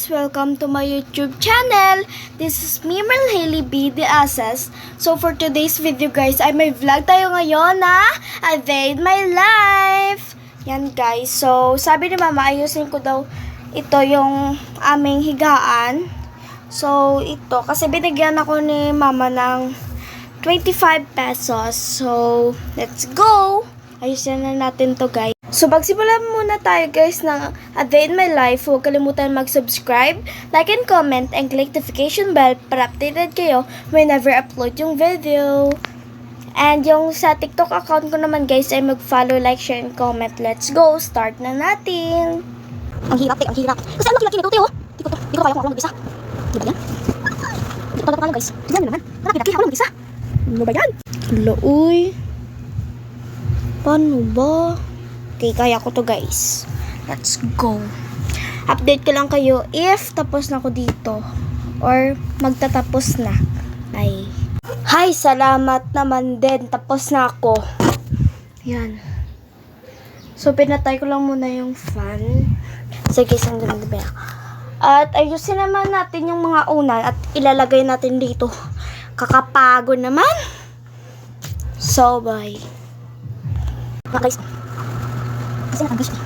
guys! Welcome to my YouTube channel! This is me, Marley B. The Access. So for today's video guys, ay may vlog tayo ngayon na A Day in My Life! Yan guys, so sabi ni mama ayusin ko daw ito yung aming higaan. So ito, kasi binigyan ako ni mama ng 25 pesos. So let's go! Ayusin na natin to guys. So, magsimulan muna tayo guys ng A Day in My Life. Huwag kalimutan mag-subscribe, like and comment, and click notification bell para updated kayo whenever upload yung video. And yung sa TikTok account ko naman guys ay mag-follow, like, share, and comment. Let's go! Start na natin! Ang hirap, ang hirap. Kasi ano laki nito, Teo? Di ko kaya kung ako mag-isa. Di ba yan? Di ko talaga guys. Tignan nyo naman. Malaki ako mag-isa. Ano ba yan? Hala, uy. Paano ba? Okay, kaya ko to guys. Let's go. Update ko lang kayo if tapos na ako dito. Or magtatapos na. Ay. Hi, salamat naman din. Tapos na ako. Yan. So, pinatay ko lang muna yung fan. Sige, sandali ba? At ayusin naman natin yung mga unan at ilalagay natin dito. Kakapagod naman. So, bye. Mga guys. Kasi natanggal siya.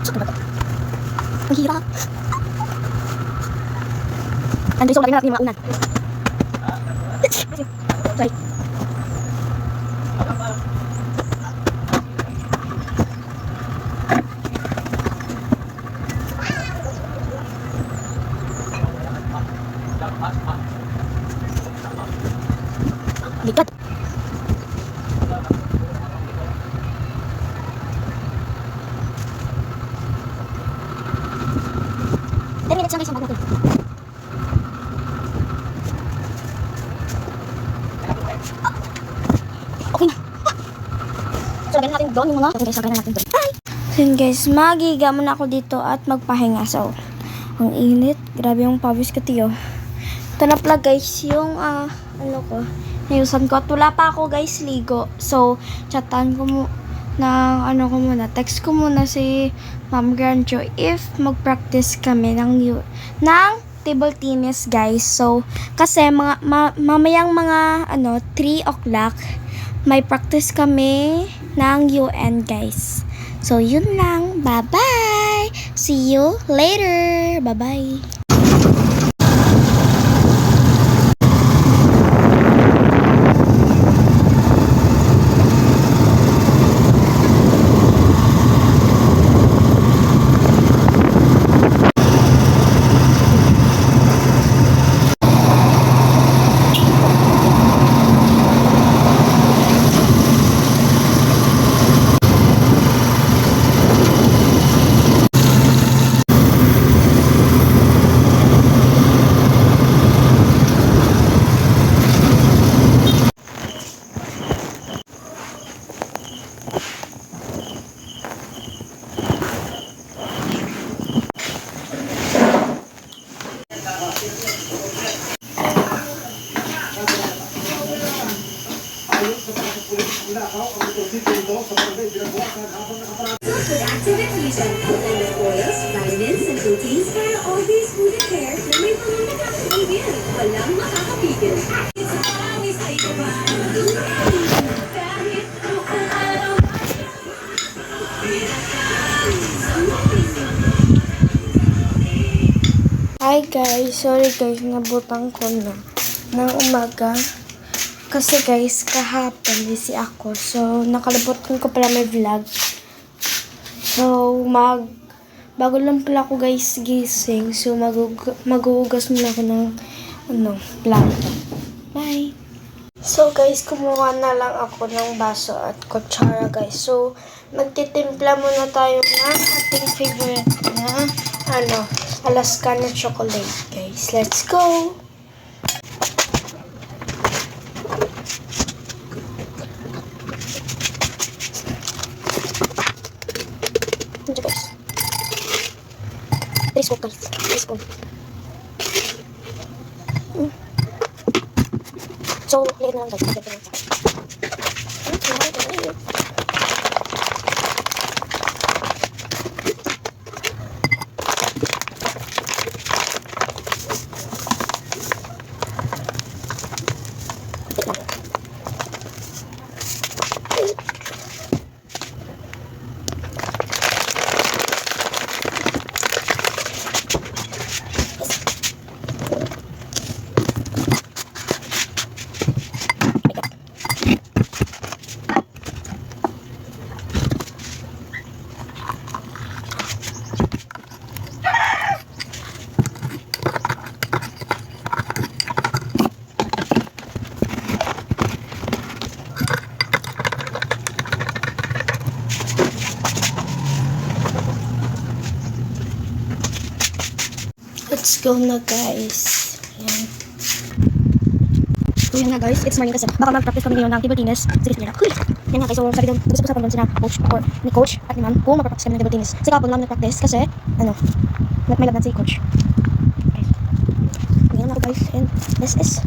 So, diba ito? Ang hirap. And so, lagyan natin yung mga unan. Sorry. Likat. 10 minutes lang guys yung bago natin. Okay na. So, lagyan natin doon yung mga. Okay guys, lagyan natin doon. Bye! So guys, magiga muna ako dito at magpahinga. So, ang init. Grabe yung pawis ko tiyo. Ito na pala guys yung ano ko. Nayusan ko. At wala pa ako guys ligo. So, chatan ko mo text ko muna si Ma'am Grancho if mag-practice kami ng table tennis guys. So, kasi mamayang mga 3 o'clock may practice kami ng UN guys. So, yun lang. Bye-bye! See you later! Bye-bye! Activities and coconut oils, vitamins, and proteins para always good and hair na may mga nakakapigil. Walang makakapigil. Hi guys, sorry guys, nabutang ko na ng umaga. Kasi guys, kahapon busy ako. So, nakalimutan ko pala may vlog. So, bago lang pala ako guys gising. So, maghuhugas muna ako ng plato. Bye! So guys, kumuha na lang ako ng baso at kutsara guys. So, magtitimpla muna tayo ng ating favorite na Alaska na chocolate guys. Let's go! Ito guys. 3 spoon guys. 3 spoon. So, lagyan na lang guys. Lagyan na lang. let's go na guys. Yan. So yun nga guys, it's morning kasi baka mag-practice kami ngayon ng table tennis. Sige, sige na. Huy! Yan nga guys, so sabi doon, gusto ko sa doon sila coach or ni coach at ni ma'am kung mag-practice kami ng table tennis. Kasi kapon lang nag-practice kasi, may laban si coach. Okay. Ngayon na ako guys, and this is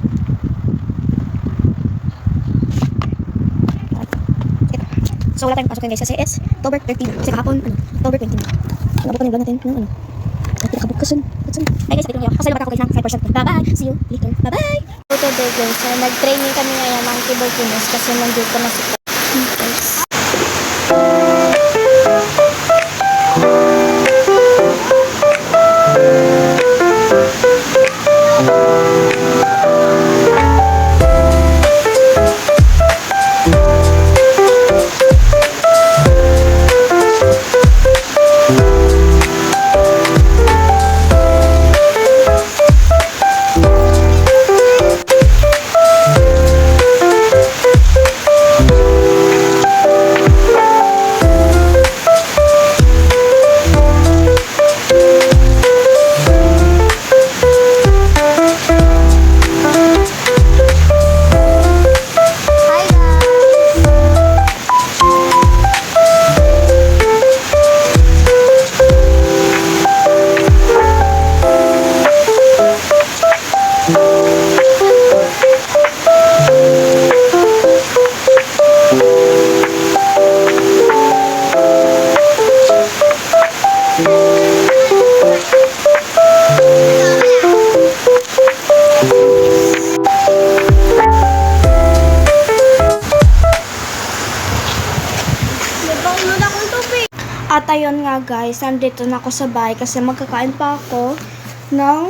so wala tayong pasok guys kasi it's October 13. Kasi kahapon, October 20. Nabot pa yung vlog natin ng Ay, pinakabugkasan. Ay guys, ito lang yun. Kasi labas ako guys ng 5%. Bye-bye! See you later. Bye-bye! So today guys, nag-training kami ngayon ng table tennis kasi nandito na si guys. Hi guys! At ayun nga guys, nandito na ako sa bahay kasi magkakain pa ako ng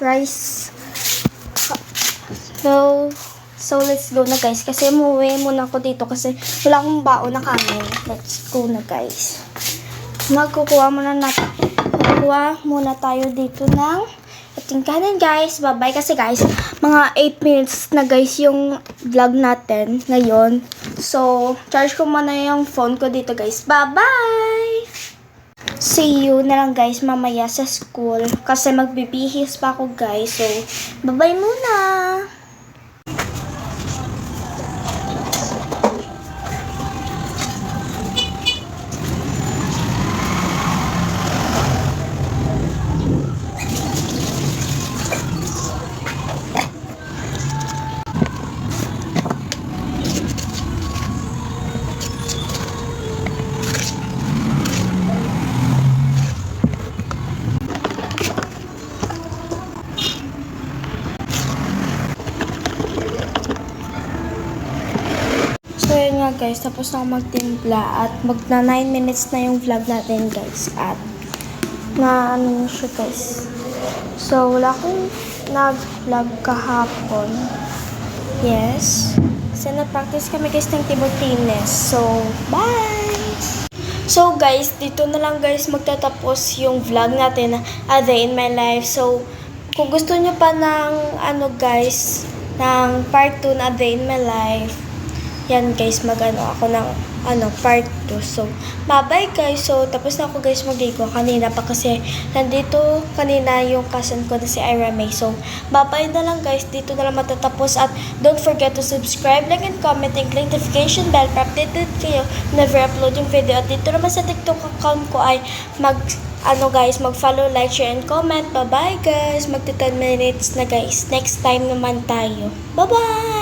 rice. So let's go na guys kasi umuwi muna ako dito kasi wala akong baon na kanin. Let's go na guys. Magkukuha muna tayo dito ng ating kanin guys. Bye-bye kasi guys, mga 8 minutes na guys yung vlog natin ngayon. So, charge ko muna yung phone ko dito guys. Bye-bye! See you na lang guys mamaya sa school kasi magbibihis pa ako guys. So, bye-bye muna! So yun nga guys, tapos na ako magtimpla at magna 9 minutes na yung vlog natin guys at na ano na siya guys. So wala akong nag-vlog kahapon. Yes. Kasi na-practice kami guys ng table tennis. So bye! So guys, dito na lang guys magtatapos yung vlog natin na A Day in My Life. So kung gusto nyo pa ng ano guys, ng part 2 na A Day in My Life, yan guys, mag-ano ako ng part 2. So, bye-bye guys. So, tapos na ako guys magligo kanina pa kasi nandito kanina yung cousin ko na si Ira May. So, bye-bye na lang guys. Dito na lang matatapos at don't forget to subscribe, like, and comment, and click notification bell para updated kayo whenever upload yung video. At dito naman sa TikTok account ko ay mag-follow, like, share, and comment. Bye-bye guys. Magti 10 minutes na guys. Next time naman tayo. Bye-bye!